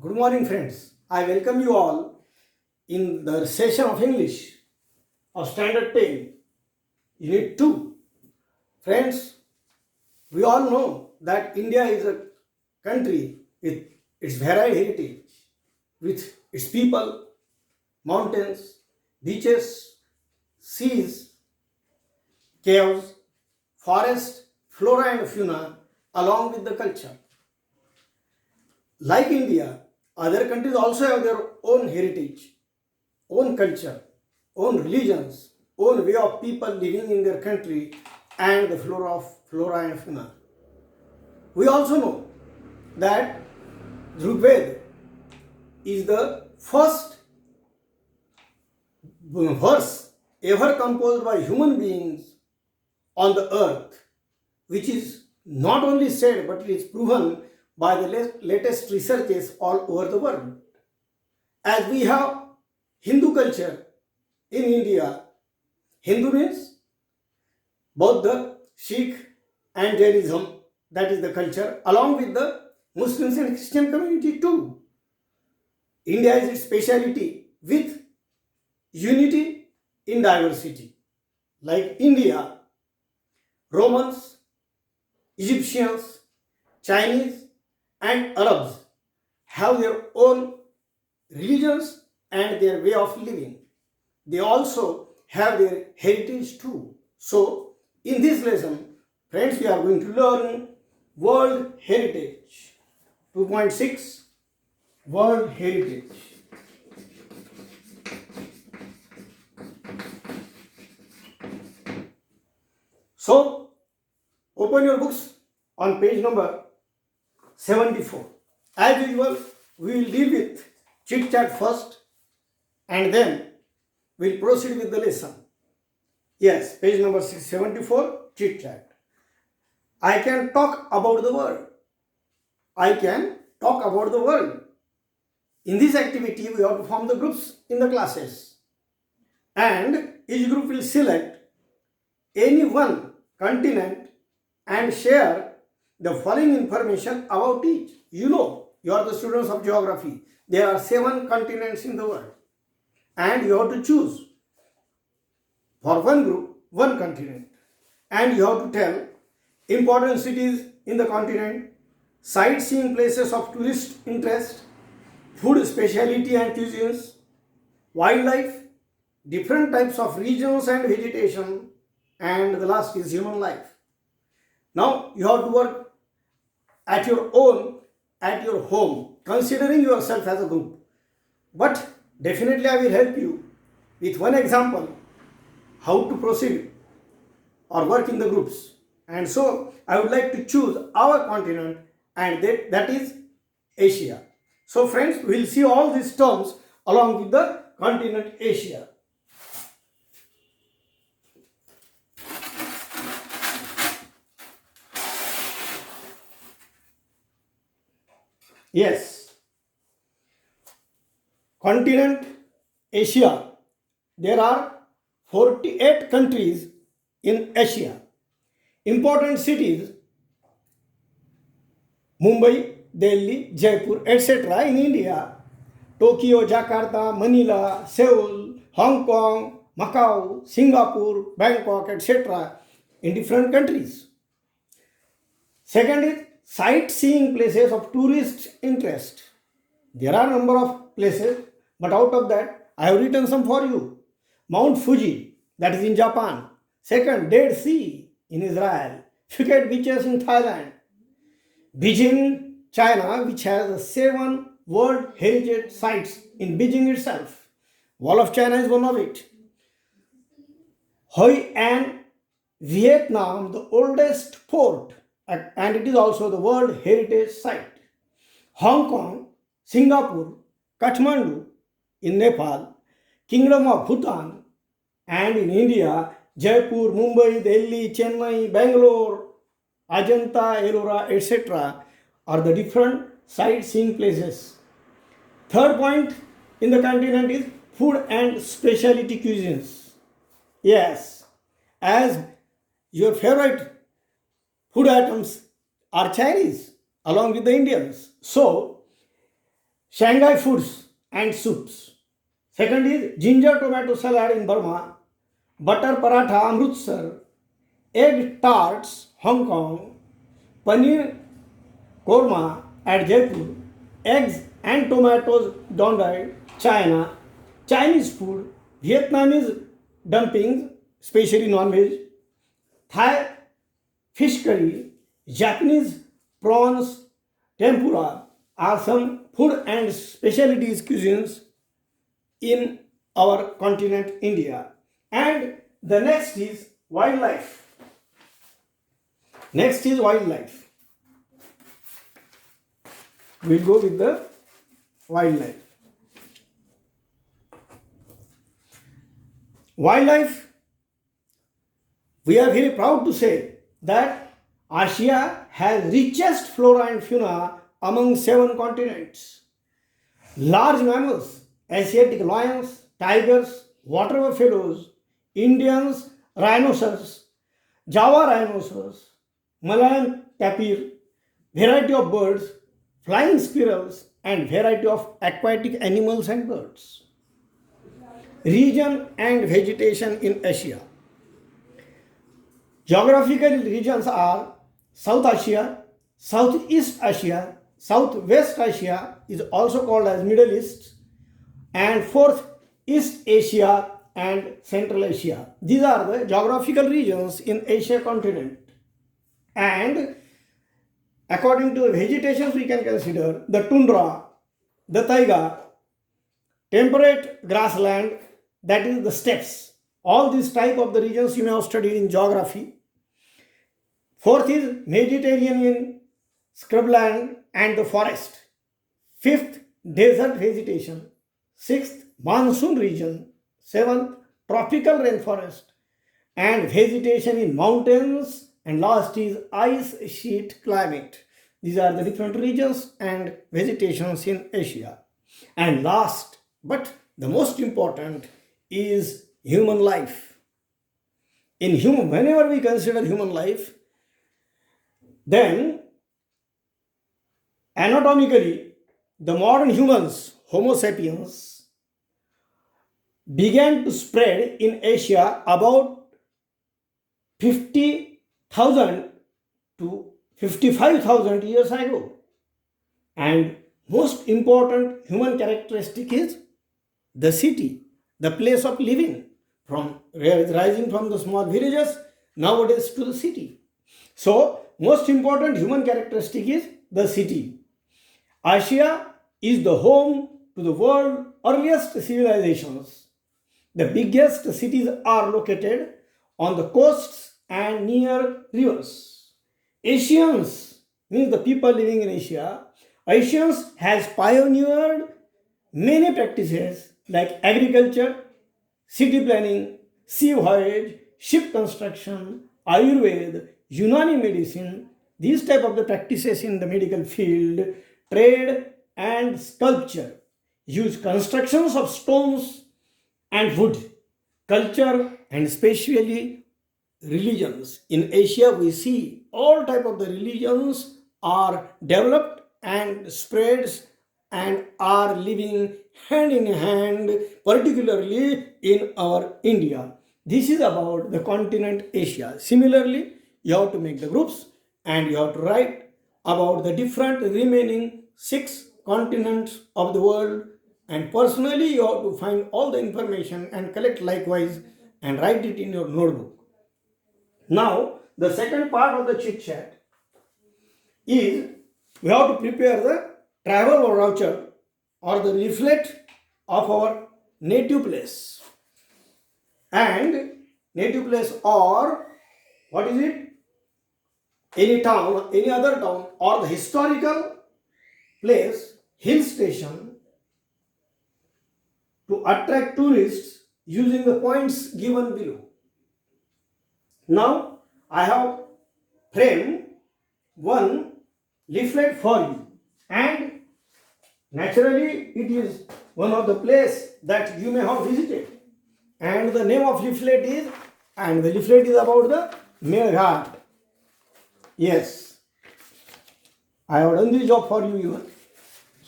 Good morning, friends. I welcome you all in the session of English of Standard 10, Unit 2. Friends, we all know that India is a country with its varied heritage, with its people, mountains, beaches, seas, caves, forest, flora and fauna, along with the culture. Like India, other countries also have their own heritage, own culture, own religions, own way of people living in their country and the flora and fauna. We also know that Rigveda is the first verse ever composed by human beings on the earth, which is not only said but it is proven by the latest researches all over the world. As we have Hindu culture in India, Hindu means Buddha, Sikh and Jainism, that is the culture, along with the Muslims and Christian community too. India is its speciality with unity in diversity. Like India, Romans, Egyptians, Chinese and Arabs have their own religions and their way of living. They also have their heritage too. So, in this lesson, friends, we are going to learn World Heritage. 2.6 World Heritage. So, open your books on page number 74. As usual, we will deal with chit chat first and then we'll proceed with the lesson. Yes, page number 674, chit chat. I can talk about the world. I can talk about the world. In this activity, we have to form the groups in the classes. And each group will select any one continent and share the following information about each. You are the students of geography. There are 7 continents in the world. And you have to choose for one group, one continent. And you have to tell important cities in the continent, sightseeing places of tourist interest, food specialty and cuisines, wildlife, different types of regions and vegetation, and the last is human life. Now you have to work at your own, at your home, considering yourself as a group. But definitely I will help you with one example how to proceed or work in the groups. And so I would like to choose our continent, and that is Asia. So friends, we will see all these terms along with the continent Asia. Yes, continent Asia. There are 48 countries in Asia. Important cities: Mumbai, Delhi, Jaipur, etc. in India. Tokyo, Jakarta, Manila, Seoul, Hong Kong, Macau, Singapore, Bangkok, etc. in different countries. Second is sightseeing places of tourist interest. There are a number of places, but out of that, I have written some for you. Mount Fuji, that is in Japan. Second, Dead Sea in Israel. Phuket beaches in Thailand. Beijing, China, which has 7 World Heritage Sites in Beijing itself. Wall of China is one of it. Hoi An, Vietnam, the oldest port, and it is also the World Heritage Site. Hong Kong, Singapore, Kathmandu in Nepal, Kingdom of Bhutan, and in India, Jaipur, Mumbai, Delhi, Chennai, Bangalore, Ajanta, Ellora, etc. are the different sightseeing places. Third point in the continent is food and specialty cuisines. Yes, as your favorite food items are Chinese along with the Indians. So, Shanghai foods and soups. Second is ginger tomato salad in Burma, butter paratha Amritsar, egg tarts Hong Kong, paneer korma at Jaipur, eggs and tomatoes Dondai, China, Chinese food, Vietnamese dumplings, especially non-veg, Thai fish curry, Japanese prawns tempura are some food and specialties cuisines in our continent India. And the next is wildlife. Next is wildlife. We'll go with the wildlife. Wildlife, we are very proud to say that Asia has richest flora and fauna among 7 continents. Large mammals, Asiatic lions, tigers, water buffaloes, Indians, rhinoceros, Java rhinoceros, Malayan tapir, variety of birds, flying squirrels, and variety of aquatic animals and birds. Region and vegetation in Asia. Geographical regions are South Asia, Southeast Asia, Southwest Asia is also called as Middle East, and fourth, East Asia and Central Asia. These are the geographical regions in Asia continent. And according to the vegetations, we can consider the tundra, the taiga, temperate grassland, that is the steppes. All these type of the regions you may have studied in geography. Fourth is Mediterranean scrubland and the forest. Fifth, desert vegetation. Sixth, monsoon region. Seventh, tropical rainforest and vegetation in mountains. And last is ice sheet climate. These are the different regions and vegetations in Asia. And last, but the most important, is human life. Whenever we consider human life, then anatomically, the modern humans, Homo sapiens, began to spread in Asia about 50,000 to 55,000 years ago. And most important human characteristic is the city, the place of living, from rising from the small villages nowadays to the city. So, most important human characteristic is the city. Asia is the home to the world's earliest civilizations. The biggest cities are located on the coasts and near rivers. Asians means the people living in Asia. Asians has pioneered many practices like agriculture, city planning, sea voyage, ship construction, Ayurveda, Unani medicine, these type of the practices in the medical field, trade and sculpture, use constructions of stones and wood, culture and especially religions. In Asia we see all type of the religions are developed and spreads and are living hand in hand, particularly in our India. This is about the continent Asia. Similarly, you have to make the groups and you have to write about the different remaining 6 continents of the world, and personally you have to find all the information and collect likewise and write it in your notebook. Now, the second part of the chit chat is we have to prepare the travel voucher or the leaflet of our native place. And native place, or what is it? Any town, any other town, or the historical place, hill station, to attract tourists using the points given below. Now, I have framed one leaflet for you, and naturally it is one of the place that you may have visited, and the name of leaflet is, and the leaflet is about the Melghat. Yes, I have done this job for you even.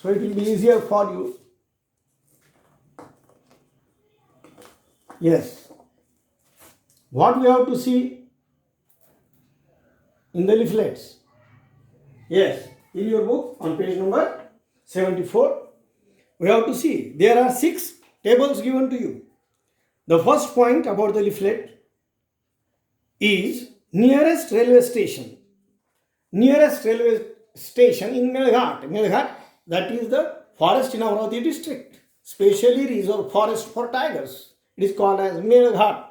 so it will be easier for you. Yes. What we have to see in the leaflets? Yes, in your book on page number 74, we have to see there are 6 tables given to you. The first point about the leaflet is nearest railway station. Nearest railway station in Melghat. Melghat, that is the forest in Amravati district, specially reserved forest for tigers. It is called as Melghat.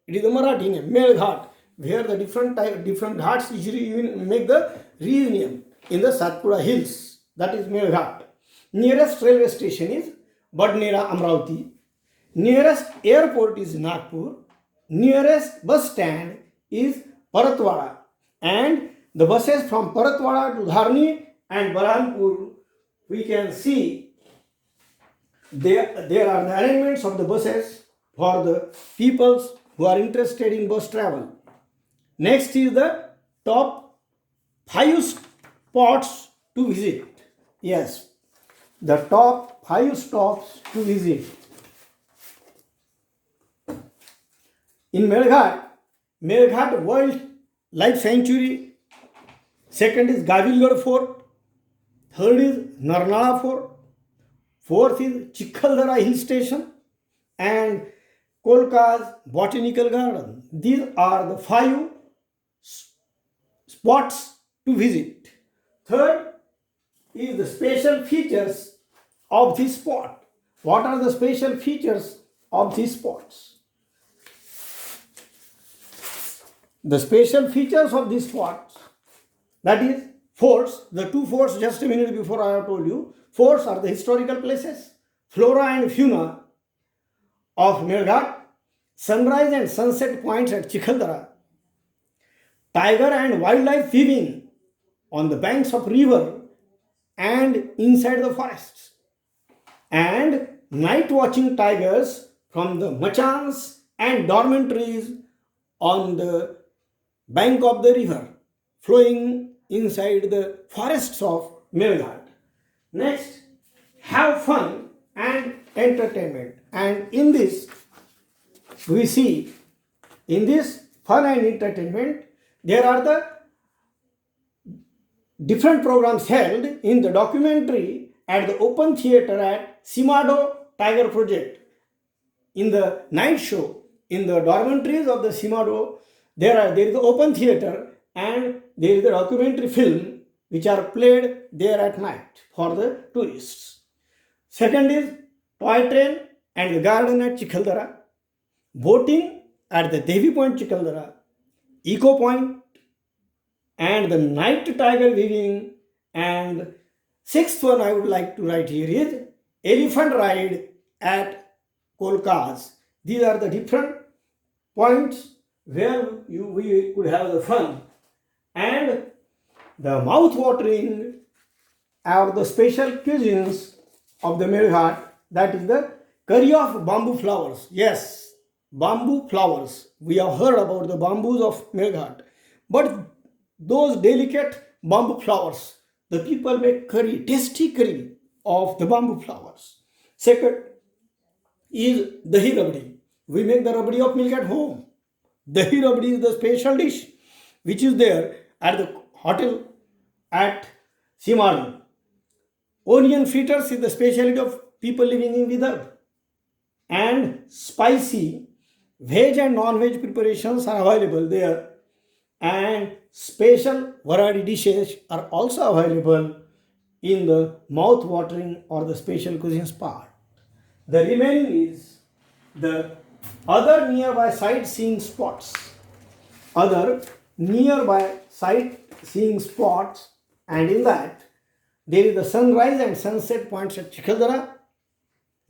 It is the Marathi name, Melghat, where the different ghats usually make the reunion in the Satpura hills. That is Melghat. Nearest railway station is Badnera, Amravati. Nearest airport is Nagpur. Nearest bus stand is Paratwada. And the buses from Paratwada to Dharni and Barhanpur, we can see there are the arrangements of the buses for the peoples who are interested in bus travel. Next is the top 5 spots to visit. Yes, the top 5 stops to visit. In Melghat, Melghat Wildlife Sanctuary. Second is Gavilgarh Fort. Third is Narnala Fort. Fourth is Chikkhaldara Hill Station and Kolka's Botanical Garden. These are the 5 spots to visit. Third is the special features of this spot. What are the special features of these spots? The special features of these spots, that is forts, the 2 forts just a minute before I have told you. Forts are the historical places, flora and fauna of Melghat, sunrise and sunset points at Chikkhaldara, tiger and wildlife weaving on the banks of river and inside the forests, and night watching tigers from the machans and dormitories on the bank of the river flowing inside the forests of Melghat. Next, have fun and entertainment. And in this, we see, in this fun and entertainment, there are the different programs held in the documentary at the open theater at Simado Tiger Project. In the night show, in the dormitories of the Simado, there is the open theater and there is the documentary film which are played there at night for the tourists. Second is toy train and the garden at Chikkhaldara, boating at the Devi Point Chikkhaldara, Eco Point and the night tiger weaving, and 6th one I would like to write here is elephant ride at Kolkas. These are the different points where we could have the fun. And the mouth-watering are the special cuisines of the Melghat, that is the curry of bamboo flowers. Yes, bamboo flowers. We have heard about the bamboos of Melghat. But those delicate bamboo flowers, the people make curry, tasty curry of the bamboo flowers. Second is dahi rabdi. We make the rabdi of milk at home. Dahi rabdi is the special dish which is there at the hotel at Simadu. Onion fritters is the specialty of people living in Vidarbha. And spicy veg and non-veg preparations are available there. And special variety dishes are also available in the mouth-watering or the special cuisines part. The remaining is the other nearby sightseeing spots. Other nearby sightseeing spots, and in that there is the sunrise and sunset points at Chikkhaldara,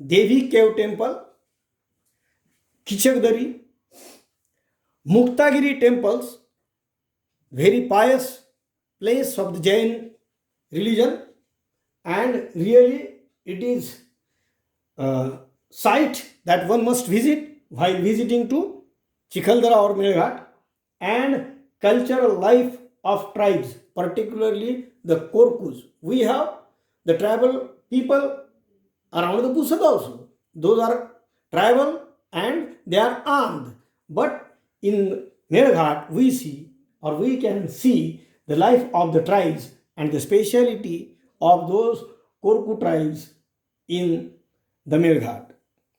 Devi Cave Temple, Kichakdari, Muktagiri temples, very pious place of the Jain religion, and really it is a site that one must visit while visiting to Chikkhaldara or Melghat. And cultural life of tribes, particularly the Korkus. We have the tribal people around the bushes also. Those are tribal and they are armed. But in Melghat, we can see the life of the tribes and the speciality of those Korku tribes in the Melghat.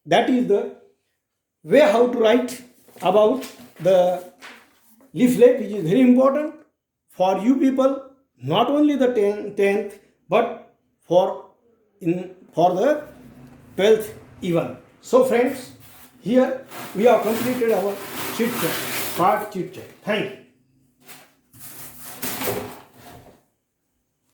That is the way how to write about the leaflet, which is very important for you people, not only the 10th, but for the 12th even. So friends, here we have completed our chit chat, part chit chat. Thank you.